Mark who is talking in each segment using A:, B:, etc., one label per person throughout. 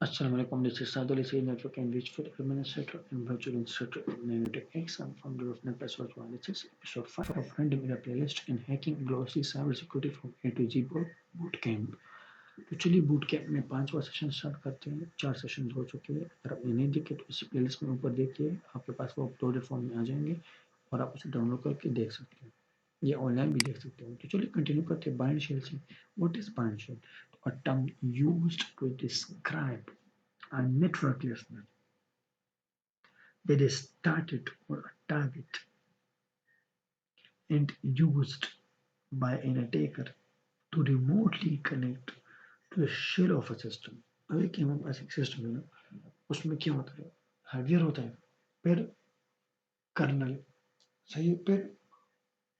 A: Assalamualaikum. This is Sadul Isai, Network and Virtual Administrator and Virtual Instructor in Nanotech X. I'm founder of NetPassword Analysis, episode 5 of Random Era Playlist and Hacking Glossary CyberSecurity from A to G Bootcamp. तो चलिए boot camp में 5वां session start करते हैं। 4 session हो चुके हैं। अगर आपने नहीं देखे तो इस प्लेलिस्ट में ऊपर देखिए, आपके पास वो अपलोडेड फॉर्म में आ जाएंगे और आप उसे डाउनलोड करके देख सकते हैं या ऑनलाइन भी देख सकते हो। तो चलिए कंटिन्यू करते हैं बाइंड शेल से। What is bind shell? A term used to describe a network listener that is started or a target and used by an attacker to remotely connect to a shell of a system. अब एक हमारे पास एक system है ना, उसमें क्या होता है? हार्डवेयर होता है, फिर कर्नल, सही है, फिर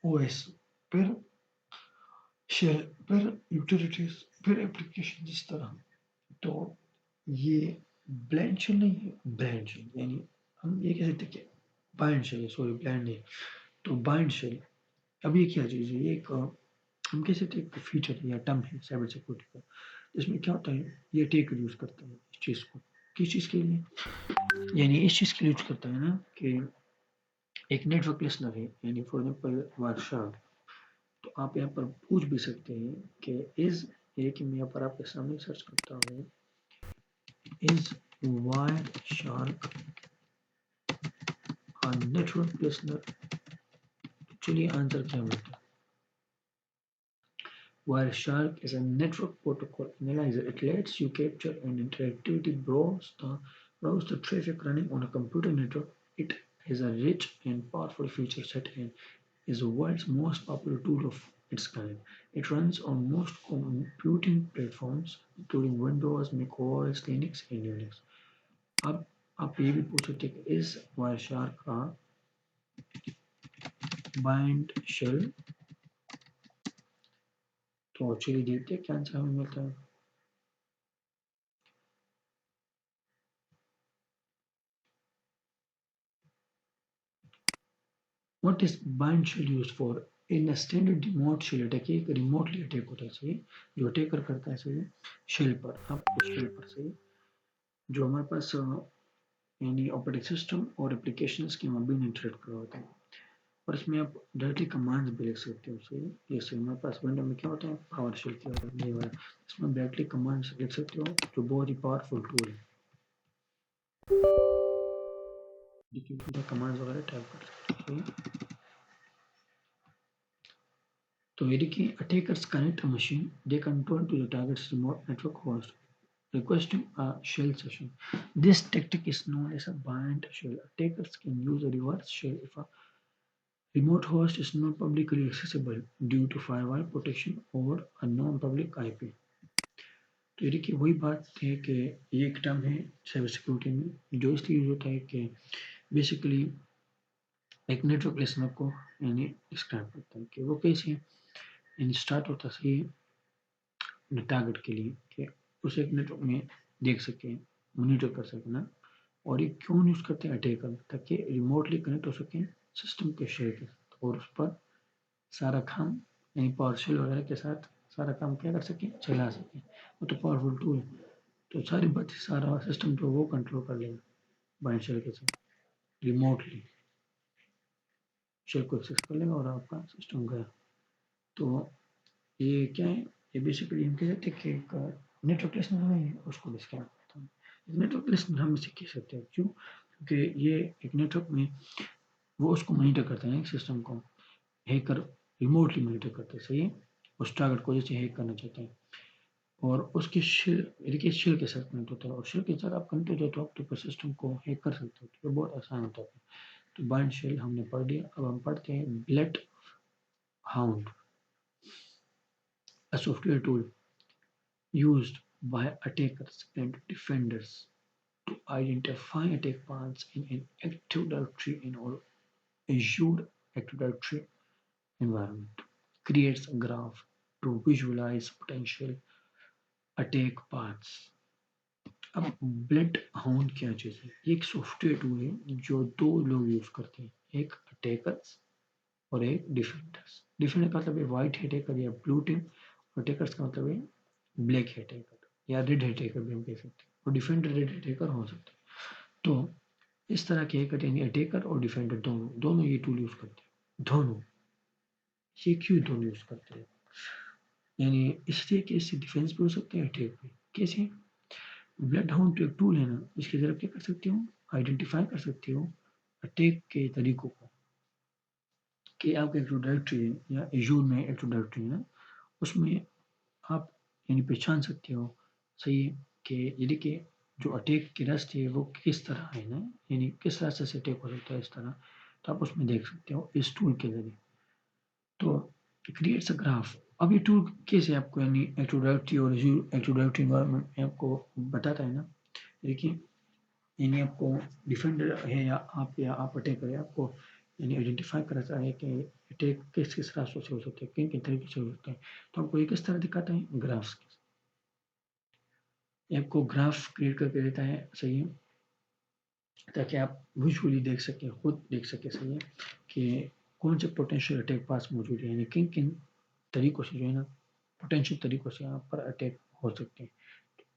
A: ओएस, फिर शेल, फिर यूटिलिटीज, फिर एप्लीकेशन, जिस तरह। तो ये ब्लाइंड शेल नहीं है, ब्रांड शेल, यानी हम ये कह सकते हैं कि बाइंड शेल, सॉरी ब्लाइंड नहीं। तो बाइंड शेल, अब ये क्या चीज़ है? ये एक हम कह सकते हैं एक फीचर है या टर्म है साइबर सिक्योरिटी का। इसमें क्या होता है, ये टेकर यूज़ करता है इस चीज़ को। किस चीज़ के लिए? यानी इस चीज़ के लिए यूज करता है ना कि एक नेटवर्क लिसनर है, यानी फॉर एग्जाम्पल वारशार। तो आप यहाँ पर पूछ भी सकते हैं कि इज, ये कि मैं यहाँ पर आपके सामने सर्च करता हूँ, is wire shark a network listener? चलिए आंसर क्या मिलता है। Wireshark is a network protocol analyzer. It lets you capture and interactively browse the traffic running on a computer network. It has a rich and powerful feature set and is the world's most popular tool of its kind. It runs on most computing platforms, including Windows, Mac OS, Linux, and Unix. अब आप ये भी पूछ सकते हैं कि इस Wireshark का bind shell? तो चलिए देखते हैं क्या आंसर हमें मिलता है। What is bind shell used for? In a standard remote shell attack, एक रिमोटली अटैक होता है, सही, जो अटैकर करता है, सही, शेल पर, आप उस शेल पर, सही, जो हमारे पास यानी ऑपरेटिंग सिस्टम और एप्लीकेशंस के मबीन इंटरेक्ट कर रहा होता है। और इसमें आप डायरेक्टली कमांड्स भी लिख सकते हो, सही। जैसे हमारे पास विंडो में क्या होता है, पावर शेल क्या होता है, ये वाला। इसमें आप डायरेक्टली कमांड्स लिख सकते हो, जो बहुत ही पावरफुल टूल है। कमांड्स वगैरह टाइप कर सकते हो। तो ये देखिए, attackers connect a machine they control to the target's remote network host, requesting a shell session. This tactic is known as a bind shell. Attackers can use a reverse shell if a remote host is not publicly accessible due to firewall protection or a non-public IP. तो ये देखिए वही बात है कि ये एक term है साइबर सिक्योरिटी में, जो इसलिए यूज होता है कि बेसिकली एक नेटवर्क लिसनर को यानी डिस्क्राइब करता है कि वो कैसे यानी स्टार्ट होता सही टारगेट के लिए कि उसे एक नेटवर्क में देख सके, मॉनिटर कर सके ना। और ये क्यों यूज करते हैं अटैकर? ताकि रिमोटली कनेक्ट हो सके सिस्टम के शेयर के साथ और उस पर सारा काम यानी पावर्शल वगैरह के साथ सारा काम क्या कर सके, चला सके। वो तो पावरफुल टूल है, तो सारी बात सारा सिस्टम जो वो कंट्रोल कर लेगा बाइंड शेल के साथ, रिमोटली शेल को एक्सेस कर लेगा और आपका सिस्टम गया। तो ये क्या है, ये बेसिकली हम कह सकते हैं कि एक नेटवर्क लिसनर नहीं है, उसको डिस्क्राइब करता है। नेटवर्क लिसनर हम इसे कह सकते हैं, क्यों? क्योंकि ये एक नेटवर्क में वो उसको मॉनिटर करता है, एक सिस्टम को हैकर रिमोटली मॉनिटर करते हैं, सही है, उस टारगेट को जैसे हैक करना चाहते हैं। और उसके शेल, देखिए शेल के साथ कनेक्ट होता है और शेल के साथ आप कनेक्ट हो जाए तो आप तो सिस्टम को हैक कर सकते हो, तो ये बहुत आसान होता है। तो बाइंड शेल हमने पढ़ लिया, अब हम पढ़ते हैं blade hound, a software tool used by attackers and defenders to identify attack paths in an Active Directory or Azure Active Directory environment. Creates a graph to visualize potential attack paths. अब blood hound क्या चीज़ है? एक software tool है जो दो लोग use करते हैं, एक अटैकर्स और एक डिफेंडर्स। डिफेंडर का मतलब है व्हाइट अटैकर या ब्लू टीम, और अटैकर्स का मतलब है ब्लैक अटैकर या रेड हैट हैकर भी हम कह सकते हैं, और डिफेंडर रेड हैट हैकर हो सकता है। तो इस तरह के हैकर यानी अटैकर और डिफेंडर दोनों दोनों ये टूल यूज करते हैं। दोनों ये क्यों दोनों यूज करते हैं? यानी इसलिए कि इससे डिफेंस भी हो सकते हैं, अटैक भी। कैसे? ब्लड हाउंड तो एक टूल है ना, इसके जरिए क्या कर सकते हो, आइडेंटिफाई कर सकते हो अटैक के तरीकों को, कि आपका एक जो डायरेक्टरी है या एजूर में एक जो डायरेक्टरी है ना, उसमें आप यानी पहचान सकते हो, सही है, कि ये देखिए जो अटैक के रास्ते है वो किस तरह है ना, यानी किस रास्ते से अटैक हो सकता है इस तरह, तो आप उसमें देख सकते हो इस टूल के जरिए। तो क्रिएट्स अ ग्राफ। अब ये टूल कैसे आपको यानी एक्टिव डायरेक्टरी और एक्टिव डायरेक्टरी एनवायरनमेंट में आपको बताता है ना, देखिए यानी आपको डिफेंडर है या आप अटैकर है, आपको यानी आइडेंटिफाई कराता है कि अटैक किस किस रास्तों से हो सकते हैं, किन किन तरीके से हो सकते हैं। तो आपको ये किस तरह दिखाता है, ग्राफ्स। ये आपको ग्राफ क्रिएट करके देता है, सही है, ताकि आप विजुअली देख सकें, खुद देख सकें, सही है, कि कौन से पोटेंशियल अटैक पास मौजूद है, यानी किन किन तरीकों से जो है ना, पोटेंशियल तरीकों से आप पर अटैक हो सकते हैं।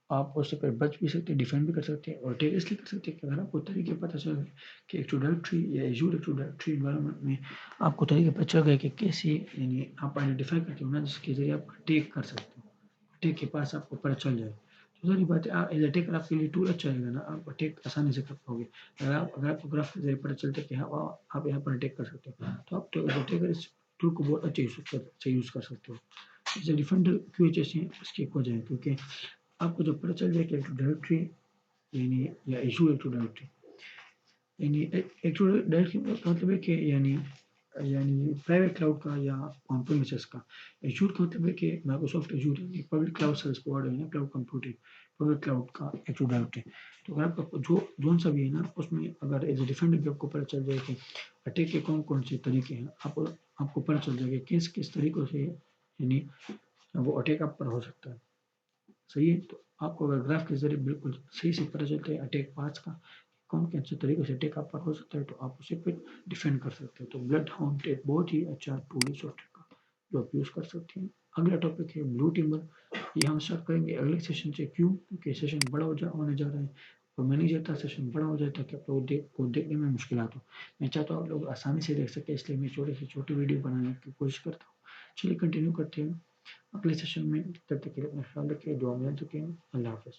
A: आप उससे फिर बच भी सकते हैं, डिफेंड भी कर सकते हैं, और अटैक इसलिए कर सकते हैं कि अगर आपको तरीके पता चल गए कि एक्टिव डायरेक्टरी या एजूर एक्टिव डायरेक्टरी एनवायरनमेंट में आपको तरीके पता चल गए कि कैसे यानी आप आइडेंटिफाई करते हो ना, जिसके जरिए आप अटैक कर सकते हो, अटैक के पास आपको पता चल जाए, तो सारी बात है, एज अटैकर आपके लिए टूल अच्छा रहेगा ना, आप अटैक आसानी से कर पाओगे। अगर आपको ग्राफ के जरिए पता चलता है कि हाँ आप यहाँ पर अटैक कर सकते हो, तो आप तो एज अटैकर इस टूल को बहुत अच्छे यूज़ कर सकते हो। जैसे डिफेंडर क्यों अच्छे हैं, इसकी एक वजह है, क्योंकि आपको जब पता चल जाए कि एक्टिव डायरेक्टरी यानी या इशू एक्टिव डायरेक्टरी, यानी एक्टिव डायरेक्टरी का मतलब है कि यानी प्राइवेट क्लाउड का या ऑन प्रेमिसेस का। एजूर का मतलब है कि माइक्रोसॉफ्ट एजूर यानी पब्लिक क्लाउड सर्विस प्रोवाइडर है ना, क्लाउड कंप्यूटिंग, पब्लिक क्लाउड का एक्टिव डायरेक्टरी। तो अगर आपका जो जोन सा भी है ना, उसमें अगर एज ए डिफेंडर भी आपको पता चल जाए कि अटैक के कौन कौन से तरीके हैं, आपको पता चल जाएगा किस किस तरीकों से यानी वो अटैक आप पर हो सकता है, सही है। तो आपको अगर ग्राफ के जरिए बिल्कुल सही से पता चलता है अटैक पाथ का, कौन कौन से तरीके से अटैक आप पर हो सकता है, तो आप उसे फिर डिफेंड कर सकते हो। तो ब्लड हाउंड एक बहुत ही अच्छा टूल है सॉफ्टवेयर का, जो आप यूज़ कर सकते हैं। अगला टॉपिक है ब्लू टीमर। ये हम स्टार्ट करेंगे अगले सेशन से। क्यों? क्योंकि सेशन बड़ा होने जा रहा है, और मैं नहीं चाहता सेशन बड़ा हो जाए ताकि आप लोग को देखने में मुश्किल हो। मैं चाहता हूँ आप लोग आसानी से देख सकें, इसलिए मैं छोटे से छोटी वीडियो बनाने की कोशिश करता हूँ। चलिए कंटिन्यू करते हैं अगले सेशन में। तब तक के लिए अपना ख्याल रखिए, दुआ में याद रखें। अल्लाह हाफ़िज़।